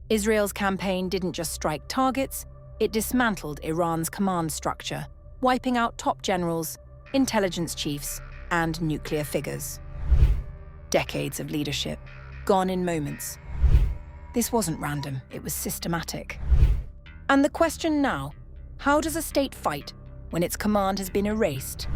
Israel's campaign didn't just strike targets, it dismantled Iran's command structure, wiping out top generals, intelligence chiefs, and nuclear figures. Decades of leadership, gone in moments. This wasn't random, it was systematic. And the question now, how does a state fight when its command has been erased?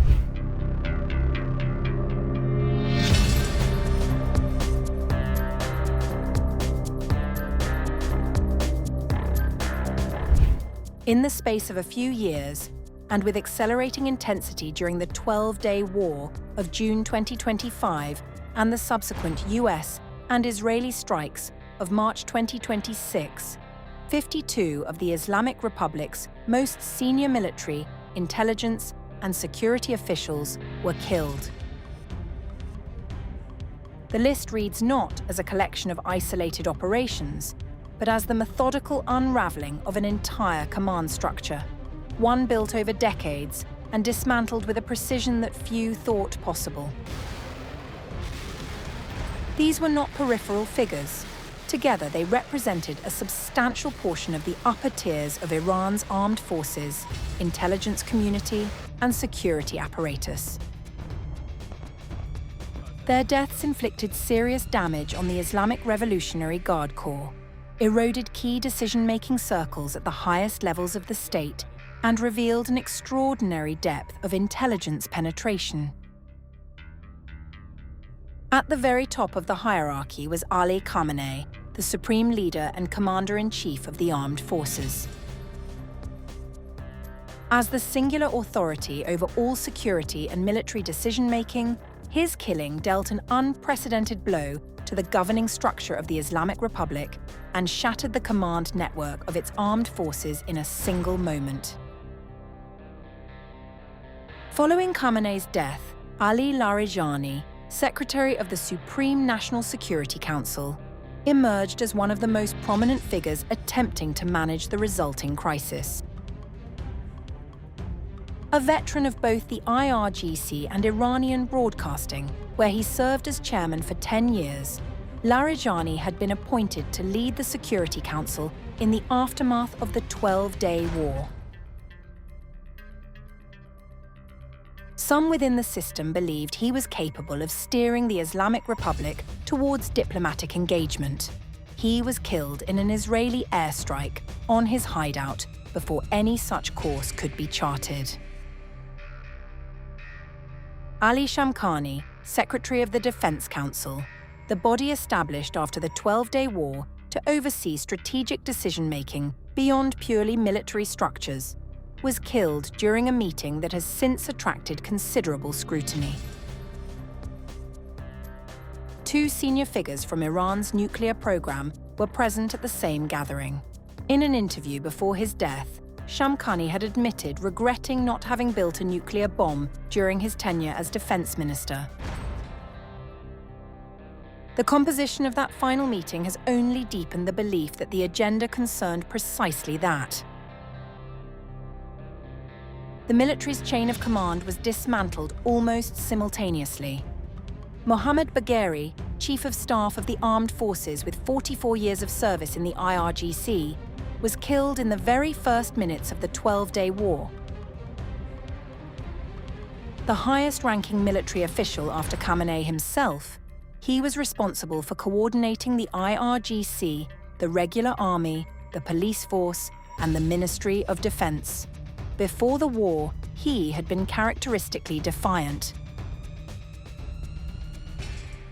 In the space of a few years, and with accelerating intensity during the 12-day war of June 2025 and the subsequent US and Israeli strikes of March 2026, 52 of the Islamic Republic's most senior military, intelligence, and security officials were killed. The list reads not as a collection of isolated operations, but as the methodical unraveling of an entire command structure, one built over decades and dismantled with a precision that few thought possible. These were not peripheral figures. Together, they represented a substantial portion of the upper tiers of Iran's armed forces, intelligence community, and security apparatus. Their deaths inflicted serious damage on the Islamic Revolutionary Guard Corps, eroded key decision-making circles at the highest levels of the state, and revealed an extraordinary depth of intelligence penetration. At the very top of the hierarchy was Ali Khamenei, the supreme leader and commander-in-chief of the armed forces. As the singular authority over all security and military decision-making, his killing dealt an unprecedented blow to the governing structure of the Islamic Republic and shattered the command network of its armed forces in a single moment. Following Khamenei's death, Ali Larijani, Secretary of the Supreme National Security Council, emerged as one of the most prominent figures attempting to manage the resulting crisis. A veteran of both the IRGC and Iranian broadcasting, where he served as chairman for 10 years, Larijani had been appointed to lead the Security Council in the aftermath of the 12-day war. Some within the system believed he was capable of steering the Islamic Republic towards diplomatic engagement. He was killed in an Israeli airstrike on his hideout before any such course could be charted. Ali Shamkhani, Secretary of the Defense Council, the body established after the 12-day war to oversee strategic decision-making beyond purely military structures, was killed during a meeting that has since attracted considerable scrutiny. Two senior figures from Iran's nuclear program were present at the same gathering. In an interview before his death, Shamkhani had admitted regretting not having built a nuclear bomb during his tenure as defense minister. The composition of that final meeting has only deepened the belief that the agenda concerned precisely that. The military's chain of command was dismantled almost simultaneously. Mohammad Bagheri, Chief of Staff of the Armed Forces with 44 years of service in the IRGC, was killed in the very first minutes of the 12-day war. The highest-ranking military official after Khamenei himself, he was responsible for coordinating the IRGC, the regular army, the police force, and the Ministry of Defense. Before the war, he had been characteristically defiant.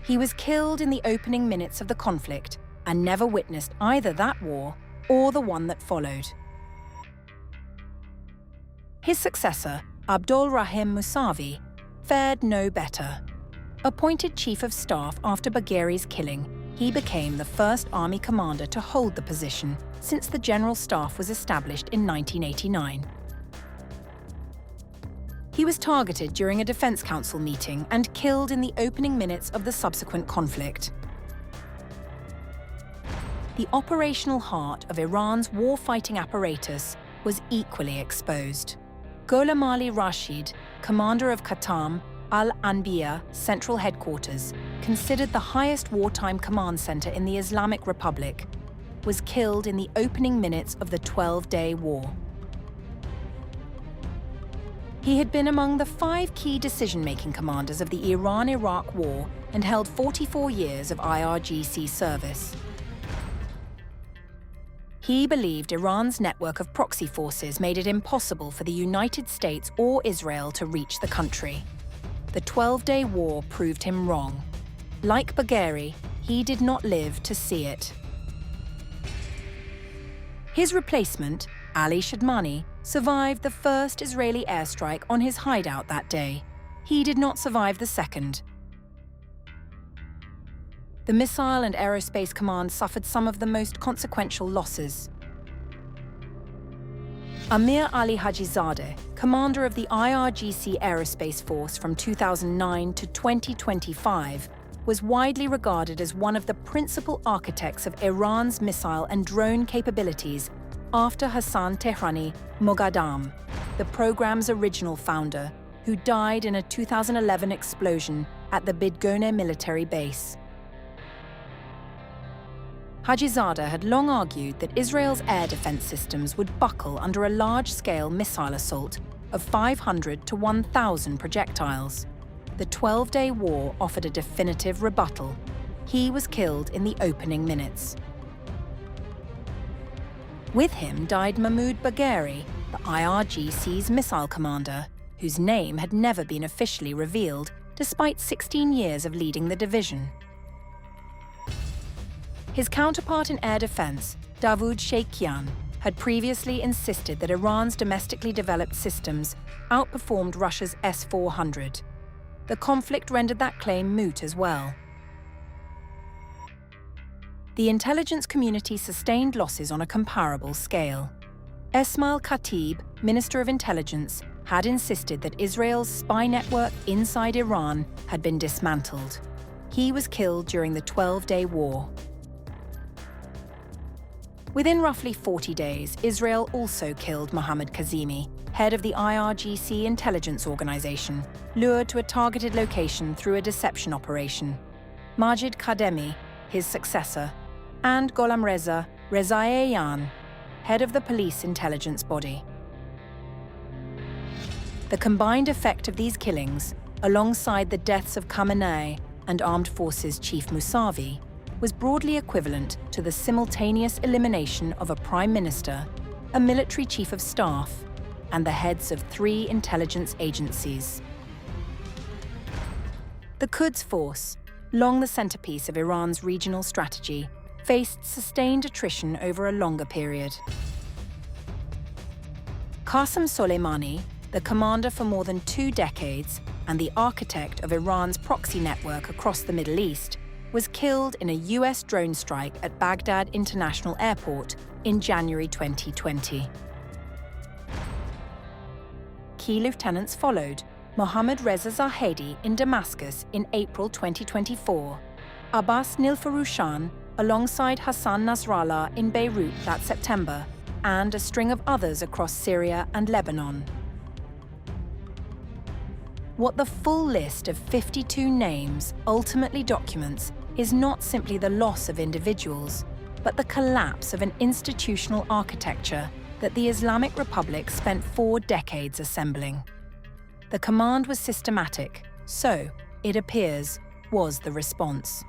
He was killed in the opening minutes of the conflict and never witnessed either that war or the one that followed. His successor, Abdul Rahim Musavi, fared no better. Appointed Chief of Staff after Bagheri's killing, he became the first army commander to hold the position since the General Staff was established in 1989. He was targeted during a Defense Council meeting and killed in the opening minutes of the subsequent conflict. The operational heart of Iran's war-fighting apparatus was equally exposed. Gholam Ali Rashid, commander of Qatam al-Anbiya Central Headquarters, considered the highest wartime command center in the Islamic Republic, was killed in the opening minutes of the 12-day war. He had been among the 5 key decision-making commanders of the Iran-Iraq War and held 44 years of IRGC service. He believed Iran's network of proxy forces made it impossible for the United States or Israel to reach the country. The 12-day war proved him wrong. Like Bagheri, he did not live to see it. His replacement, Ali Shadmani, survived the first Israeli airstrike on his hideout that day. He did not survive the second. The Missile and Aerospace Command suffered some of the most consequential losses. Amir Ali Hajizadeh, commander of the IRGC Aerospace Force from 2009 to 2025, was widely regarded as one of the principal architects of Iran's missile and drone capabilities after Hassan Tehrani Moghadam, the program's original founder, who died in a 2011 explosion at the Bidgone military base. Hajizadeh had long argued that Israel's air defense systems would buckle under a large-scale missile assault of 500 to 1,000 projectiles. The 12-day war offered a definitive rebuttal. He was killed in the opening minutes. With him died Mahmoud Bagheri, the IRGC's missile commander, whose name had never been officially revealed despite 16 years of leading the division. His counterpart in air defense, Davoud Sheikhian, had previously insisted that Iran's domestically developed systems outperformed Russia's S-400. The conflict rendered that claim moot as well. The intelligence community sustained losses on a comparable scale. Esmail Khatib, Minister of Intelligence, had insisted that Israel's spy network inside Iran had been dismantled. He was killed during the 12-day war. Within roughly 40 days, Israel also killed Mohammad Kazemi, head of the IRGC intelligence organization, lured to a targeted location through a deception operation. Majid Kademi, his successor, and Gholamreza Rezaian, head of the police intelligence body. The combined effect of these killings, alongside the deaths of Khamenei and Armed Forces Chief Mousavi, was broadly equivalent to the simultaneous elimination of a prime minister, a military chief of staff, and the heads of 3 intelligence agencies. The Quds Force, long the centerpiece of Iran's regional strategy, faced sustained attrition over a longer period. Qasem Soleimani, the commander for more than 2 decades and the architect of Iran's proxy network across the Middle East, was killed in a US drone strike at Baghdad International Airport in January 2020. Key lieutenants followed: Mohammad Reza Zahedi in Damascus in April 2024, Abbas Nilfarushan alongside Hassan Nasrallah in Beirut that September, and a string of others across Syria and Lebanon. What the full list of 52 names ultimately documents is not simply the loss of individuals, but the collapse of an institutional architecture that the Islamic Republic spent 4 decades assembling. The command was systematic, so, it appears, was the response.